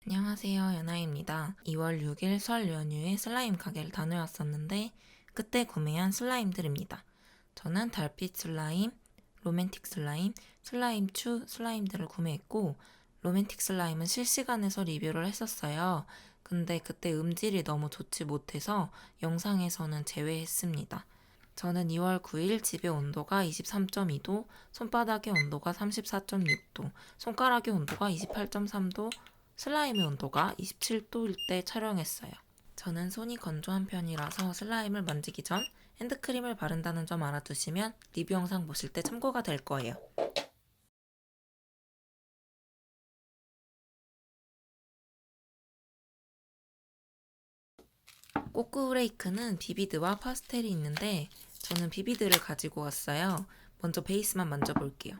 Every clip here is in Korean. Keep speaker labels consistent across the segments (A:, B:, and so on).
A: 안녕하세요, 연아입니다. 2월 6일 설 연휴에 슬라임 가게를 다녀왔었는데 그때 구매한 슬라임들입니다. 저는 달빛 슬라임, 로맨틱 슬라임, 슬라임 추 슬라임들을 구매했고 로맨틱 슬라임은 실시간에서 리뷰를 했었어요. 근데 그때 음질이 너무 좋지 못해서 영상에서는 제외했습니다. 저는 2월 9일 집의 온도가 23.2도, 손바닥의 온도가 34.6도, 손가락의 온도가 28.3도, 슬라임의 온도가 27도일 때 촬영했어요. 저는 손이 건조한 편이라서 슬라임을 만지기 전 핸드크림을 바른다는 점 알아두시면 리뷰 영상 보실 때 참고가 될 거예요. 꼬끄브레이크는 비비드와 파스텔이 있는데 저는 비비드를 가지고 왔어요. 먼저 베이스만 만져볼게요.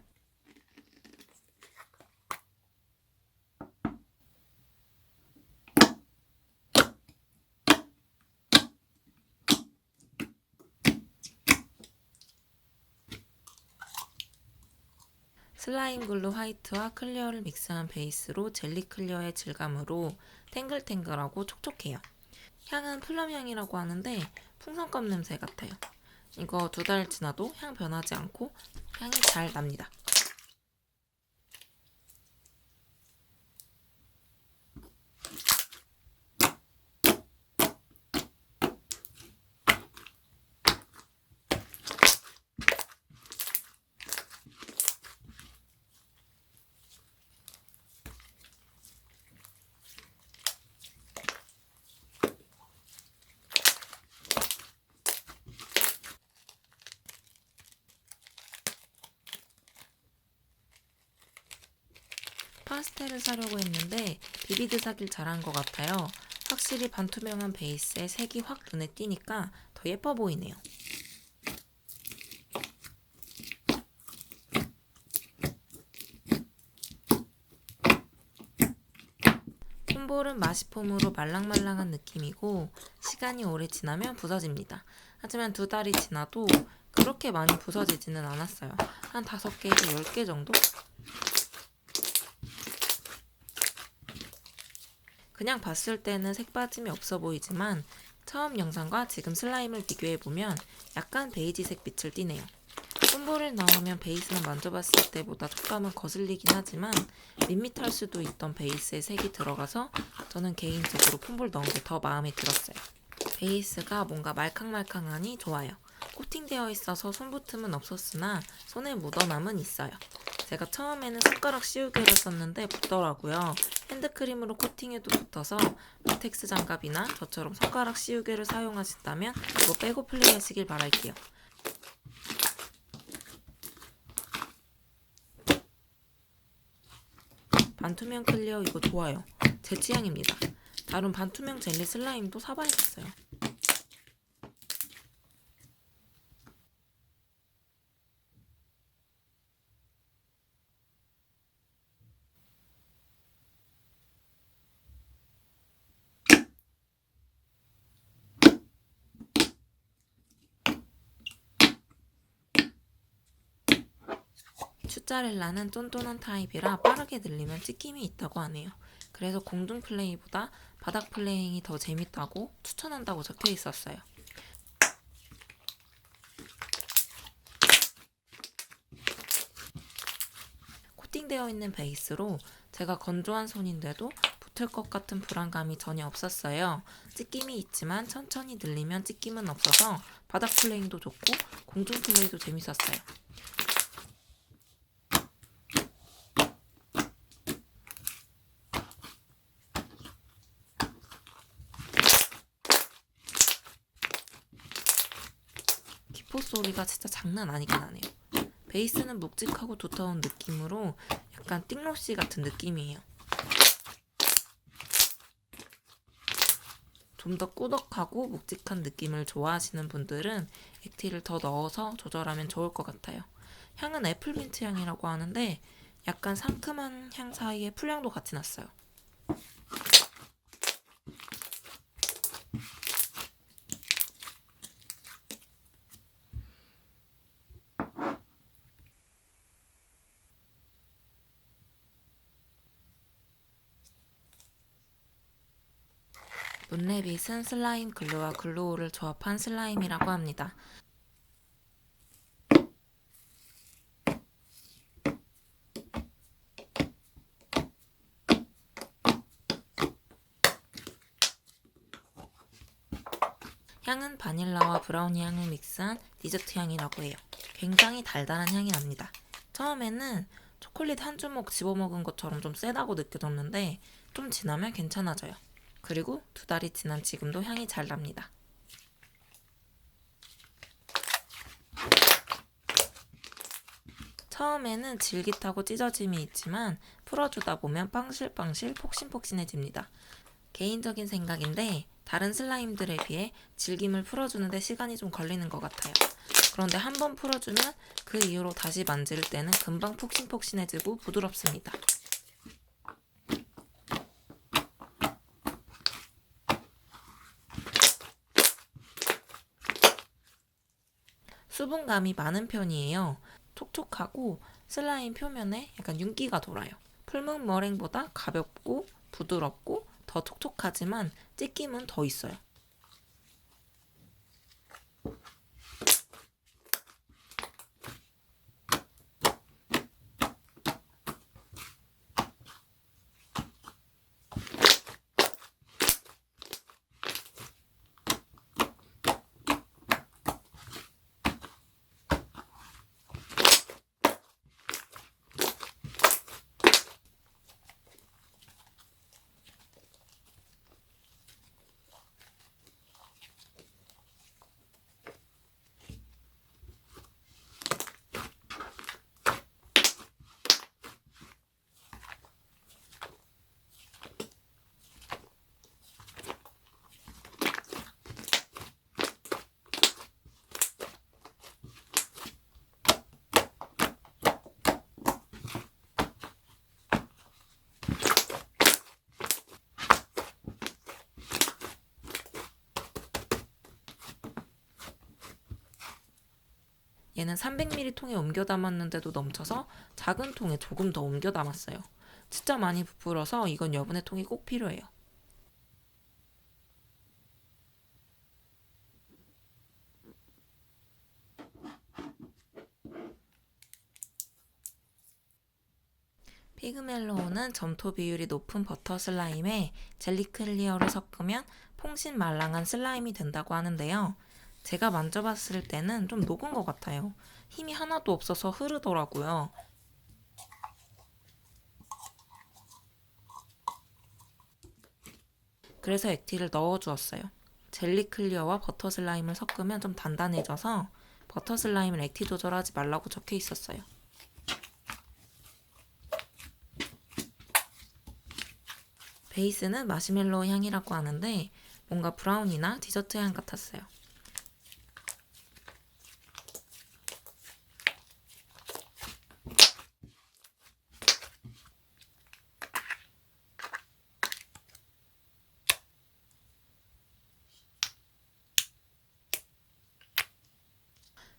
A: 슬라임 글루 화이트와 클리어를 믹스한 베이스로 젤리 클리어의 질감으로 탱글탱글하고 촉촉해요. 향은 플럼 향이라고 하는데 풍선껌 냄새 같아요. 이거 2달 지나도 향 변하지 않고 향이 잘 납니다. 파스텔을 사려고 했는데 비비드 사길 잘한 것 같아요. 확실히 반투명한 베이스에 색이 확 눈에 띄니까 더 예뻐 보이네요. 폼볼은 마시폼으로 말랑말랑한 느낌이고 시간이 오래 지나면 부서집니다. 하지만 2달이 지나도 그렇게 많이 부서지지는 않았어요. 한 5개에서 10개 정도? 그냥 봤을 때는 색 빠짐이 없어 보이지만 처음 영상과 지금 슬라임을 비교해보면 약간 베이지색 빛을 띠네요. 폼볼을 넣으면 베이스만 만져봤을 때보다 촉감은 거슬리긴 하지만 밋밋할 수도 있던 베이스에 색이 들어가서 저는 개인적으로 폼볼 넣은 게 더 마음에 들었어요. 베이스가 뭔가 말캉말캉하니 좋아요. 코팅되어 있어서 손붙음은 없었으나 손에 묻어남은 있어요. 제가 처음에는 손가락 씌우개를 썼는데 붙더라고요. 핸드크림으로 코팅해도 붙어서 라텍스 장갑이나 저처럼 손가락 씌우개를 사용하신다면 이거 빼고 플레이하시길 바랄게요. 반투명 클리어 이거 좋아요. 제 취향입니다. 다른 반투명 젤리 슬라임도 사봐야겠어요. 슈짜렐라는 쫀쫀한 타입이라 빠르게 늘리면 찢김이 있다고 하네요. 그래서 공중 플레이보다 바닥 플레이잉이 더 재밌다고 추천한다고 적혀 있었어요. 코팅되어 있는 베이스로 제가 건조한 손인데도 붙을 것 같은 불안감이 전혀 없었어요. 찢김이 있지만 천천히 늘리면 찢김은 없어서 바닥 플레이잉도 좋고 공중 플레이도 재밌었어요. 기포 소리가 진짜 장난 아니긴 하네요. 베이스는 묵직하고 두터운 느낌으로 약간 띵로시 같은 느낌이에요. 좀 더 꾸덕하고 묵직한 느낌을 좋아하시는 분들은 액티를 더 넣어서 조절하면 좋을 것 같아요. 향은 애플민트 향이라고 하는데 약간 상큼한 향 사이에 풀향도 같이 났어요. 문레빗은 슬라임 글루와 글루올을 조합한 슬라임이라고 합니다. 향은 바닐라와 브라우니 향을 믹스한 디저트 향이라고 해요. 굉장히 달달한 향이 납니다. 처음에는 초콜릿 한 주먹 집어먹은 것처럼 좀 세다고 느껴졌는데 좀 지나면 괜찮아져요. 그리고 2달이 지난 지금도 향이 잘 납니다. 처음에는 질깃하고 찢어짐이 있지만 풀어주다 보면 빵실빵실 폭신폭신해집니다. 개인적인 생각인데 다른 슬라임들에 비해 질김을 풀어주는데 시간이 좀 걸리는 것 같아요. 그런데 한번 풀어주면 그 이후로 다시 만질 때는 금방 폭신폭신해지고 부드럽습니다. 수분감이 많은 편이에요. 촉촉하고 슬라임 표면에 약간 윤기가 돌아요. 풀무 머랭보다 가볍고 부드럽고 더 촉촉하지만 찢김은 더 있어요. 얘는 300ml 통에 옮겨 담았는데도 넘쳐서 작은 통에 조금 더 옮겨 담았어요. 진짜 많이 부풀어서 이건 여분의 통이 꼭 필요해요. 피그멜로우는 점토 비율이 높은 버터 슬라임에 젤리 클리어를 섞으면 퐁신 말랑한 슬라임이 된다고 하는데요. 제가 만져봤을 때는 좀 녹은 것 같아요. 힘이 하나도 없어서 흐르더라고요. 그래서 액티를 넣어주었어요. 젤리 클리어와 버터 슬라임을 섞으면 좀 단단해져서 버터 슬라임을 액티 조절하지 말라고 적혀 있었어요. 베이스는 마시멜로우 향이라고 하는데 뭔가 브라운이나 디저트 향 같았어요.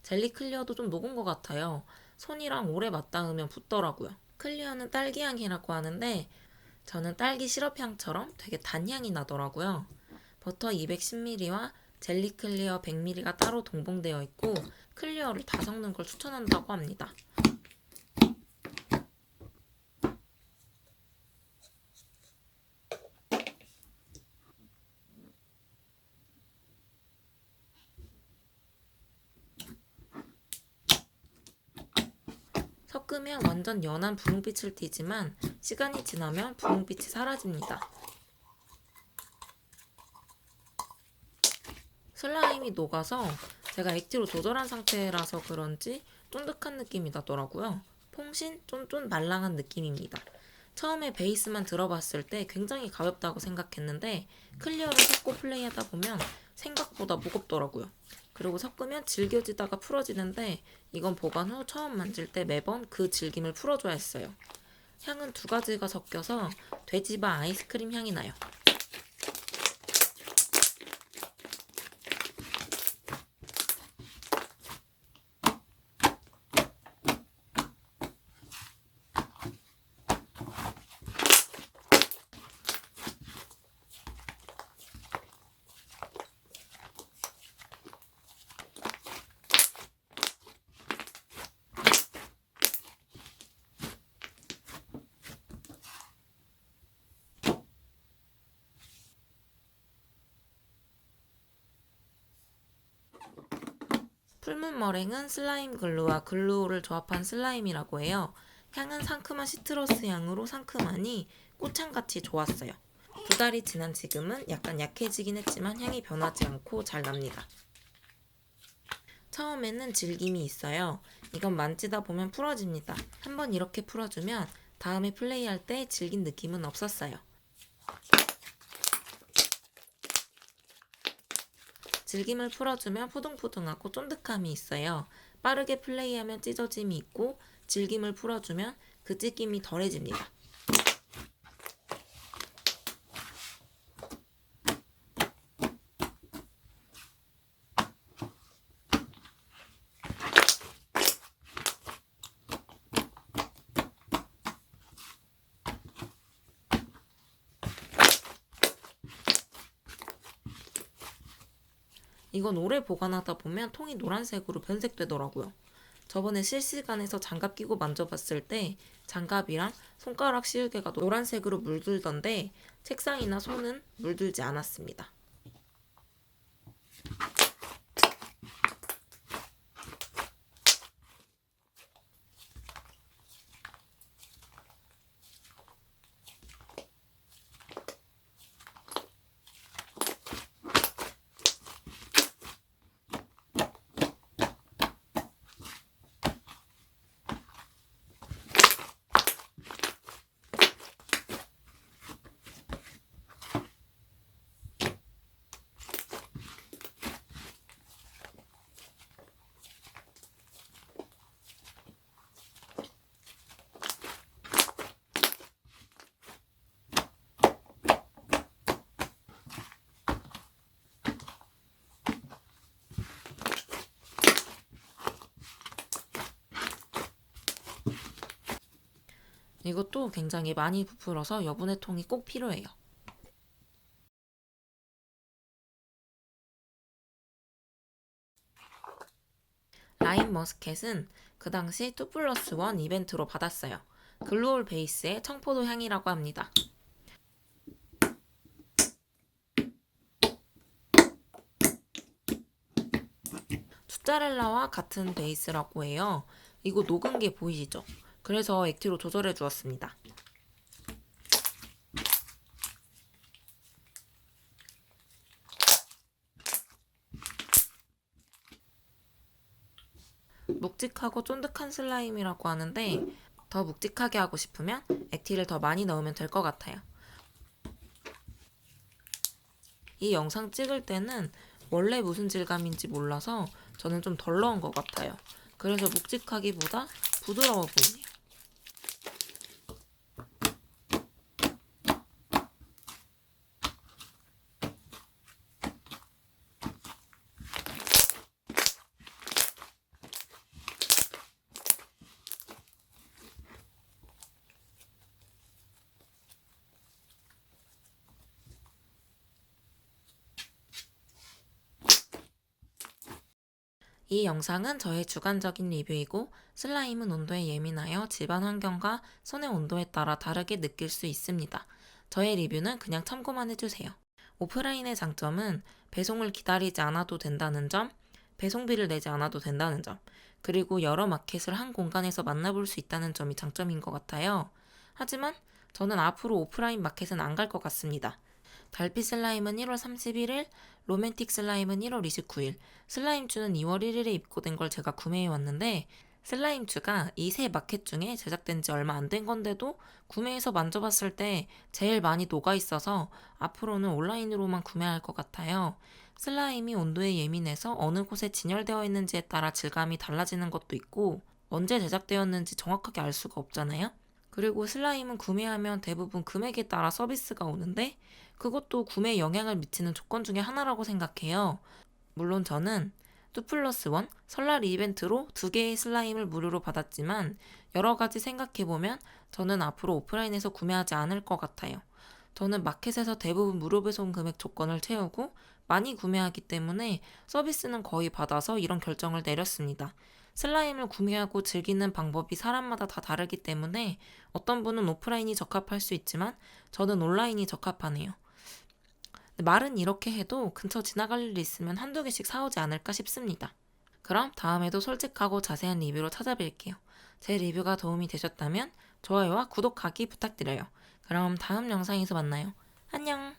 A: 젤리 클리어도 좀 녹은 것 같아요. 손이랑 오래 맞닿으면 붙더라고요. 클리어는 딸기 향이라고 하는데 저는 딸기 시럽 향처럼 되게 단향이 나더라고요. 버터 210ml와 젤리 클리어 100ml가 따로 동봉되어 있고 클리어를 다 섞는 걸 추천한다고 합니다. 섞으면 완전 연한 분홍빛을 띠지만 시간이 지나면 분홍빛이 사라집니다. 슬라임이 녹아서 제가 액티로 조절한 상태라서 그런지 쫀득한 느낌이 나더라고요. 퐁신 쫀쫀 말랑한 느낌입니다. 처음에 베이스만 들어봤을 때 굉장히 가볍다고 생각했는데 클리어를 섞고 플레이하다 보면 생각보다 무겁더라고요. 그리고 섞으면 질겨지다가 풀어지는데 이건 보관 후 처음 만질 때 매번 그 질김을 풀어줘야 했어요. 향은 2가지가 섞여서 돼지바 아이스크림 향이 나요. 풀문머랭은 슬라임 글루와 글루를 조합한 슬라임이라고 해요. 향은 상큼한 시트러스 향으로 상큼하니 꽃향같이 좋았어요. 2달이 지난 지금은 약간 약해지긴 했지만 향이 변하지 않고 잘 납니다. 처음에는 질김이 있어요. 이건 만지다 보면 풀어집니다. 한번 이렇게 풀어주면 다음에 플레이할 때 질긴 느낌은 없었어요. 질김을 풀어주면 푸둥푸둥하고 쫀득함이 있어요. 빠르게 플레이하면 찢어짐이 있고 질김을 풀어주면 그 찢김이 덜해집니다. 이건 오래 보관하다 보면 통이 노란색으로 변색되더라고요. 저번에 실시간에서 장갑 끼고 만져봤을 때 장갑이랑 손가락 시우개가 노란색으로 물들던데 책상이나 손은 물들지 않았습니다. 이것도 굉장히 많이 부풀어서 여분의 통이 꼭 필요해요. 라임 머스켓은 그 당시 2+1 이벤트로 받았어요. 글루올 베이스의 청포도 향이라고 합니다. 모짜렐라와 같은 베이스라고 해요. 이거 녹은 게 보이시죠? 그래서 액티로 조절해 주었습니다. 묵직하고 쫀득한 슬라임이라고 하는데 더 묵직하게 하고 싶으면 액티를 더 많이 넣으면 될 것 같아요. 이 영상 찍을 때는 원래 무슨 질감인지 몰라서 저는 좀 덜 넣은 것 같아요. 그래서 묵직하기보다 부드러워 보이네요. 이 영상은 저의 주관적인 리뷰이고 슬라임은 온도에 예민하여 집안 환경과 손의 온도에 따라 다르게 느낄 수 있습니다. 저의 리뷰는 그냥 참고만 해주세요. 오프라인의 장점은 배송을 기다리지 않아도 된다는 점, 배송비를 내지 않아도 된다는 점, 그리고 여러 마켓을 한 공간에서 만나볼 수 있다는 점이 장점인 것 같아요. 하지만 저는 앞으로 오프라인 마켓은 안 갈 것 같습니다. 달빛 슬라임은 1월 31일, 로맨틱 슬라임은 1월 29일, 슬라임주는 2월 1일에 입고된 걸 제가 구매해 왔는데 슬라임주가 이 세 마켓 중에 제작된 지 얼마 안 된 건데도 구매해서 만져봤을 때 제일 많이 녹아 있어서 앞으로는 온라인으로만 구매할 것 같아요. 슬라임이 온도에 예민해서 어느 곳에 진열되어 있는지에 따라 질감이 달라지는 것도 있고 언제 제작되었는지 정확하게 알 수가 없잖아요. 그리고 슬라임은 구매하면 대부분 금액에 따라 서비스가 오는데 그것도 구매에 영향을 미치는 조건 중에 하나라고 생각해요. 물론 저는 2+1 설날 이벤트로 2개의 슬라임을 무료로 받았지만 여러 가지 생각해보면 저는 앞으로 오프라인에서 구매하지 않을 것 같아요. 저는 마켓에서 대부분 무료 배송 금액 조건을 채우고 많이 구매하기 때문에 서비스는 거의 받아서 이런 결정을 내렸습니다. 슬라임을 구매하고 즐기는 방법이 사람마다 다 다르기 때문에 어떤 분은 오프라인이 적합할 수 있지만 저는 온라인이 적합하네요. 말은 이렇게 해도 근처 지나갈 일 있으면 한두 개씩 사오지 않을까 싶습니다. 그럼 다음에도 솔직하고 자세한 리뷰로 찾아뵐게요. 제 리뷰가 도움이 되셨다면 좋아요와 구독하기 부탁드려요. 그럼 다음 영상에서 만나요. 안녕!